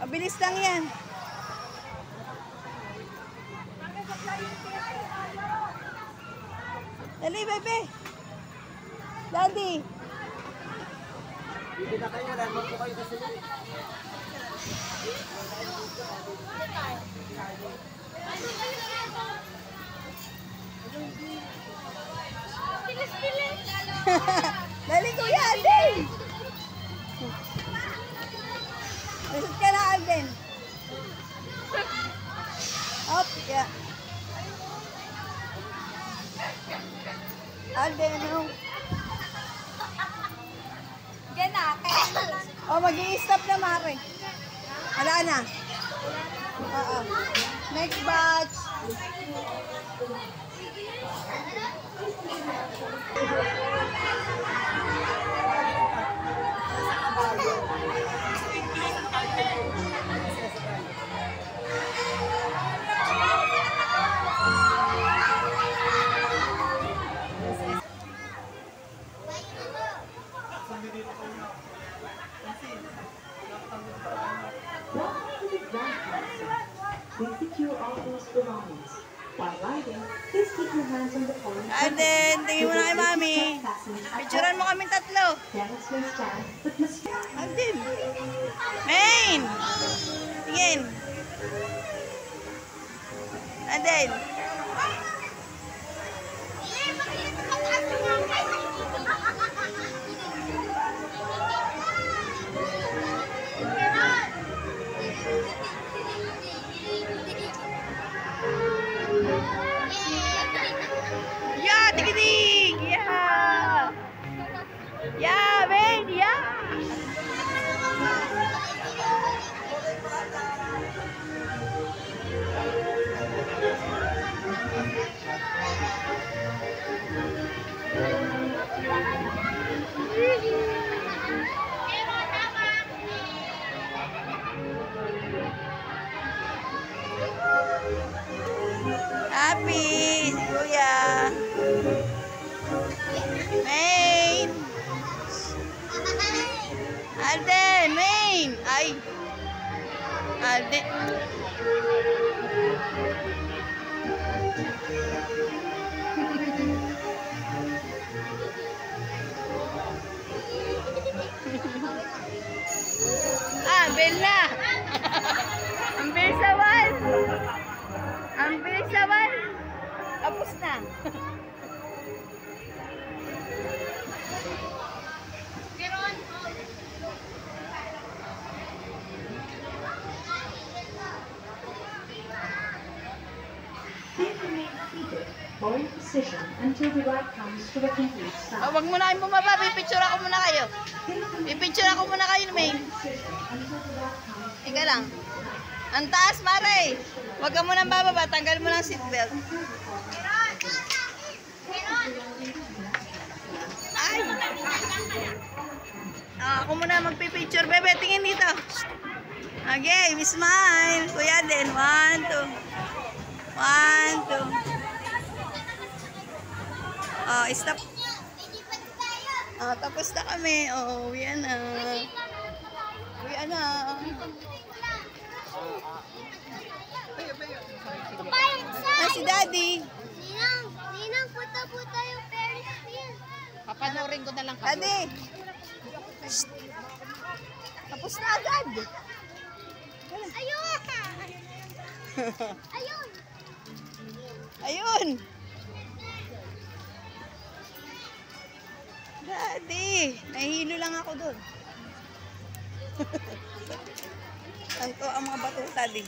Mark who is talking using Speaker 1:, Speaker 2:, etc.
Speaker 1: Mabilis lang yan. Dali, bebe. Daddy.
Speaker 2: Hindi na kayo, wala mo po kayo kasi.
Speaker 1: Dali, kuya, Alden. Lisod ka na, Alden. Up, yeah. Alden, no. Oh, mag-i-stop na, Mare. Wala na. Oo. Next batch.
Speaker 3: Please secure all those belongings. While riding, please keep your hands on the phone.
Speaker 1: And then, tingin mo na kay Mami. Picturean mo kaming tatlo. Alden. Main. Tingin. Alden. Yeah, tigidig! Yeah! Yeah, man! Yeah! Happy! Kuya! Main! Alden! Main! Ay! Alden! Ah, Bella! Ang bilis naman! Ang bilis naman! Tapos na!
Speaker 3: Please remain seated or in position until the ride comes to a complete stop.
Speaker 1: Oh, wag mo na kayong bumaba. Pipicture ako muna kayo. Pipicture ako muna kayo, Main. Ika lang. Ang taas, Mare. Wag ka munang bababa. Tanggal mo ng seatbelt. Ay! Ako muna magpipicture. Bebe, tingin dito. Okay, smile. Kuya din. 1, 2. 1, 2. Oh, stop. Oh, tapos na kami. Oh, uwi na. Uwi na. Ah, si Daddy.
Speaker 4: Ninang, puta-puta yung Ferris wheel.
Speaker 5: Papanoorin ko na lang
Speaker 1: Daddy. Shh. Tapos na agad.
Speaker 4: Ayun! Ayun!
Speaker 1: Ayun. Daddy. Nahihilo lang ako doon. Ang to ang mga bato, Daddy.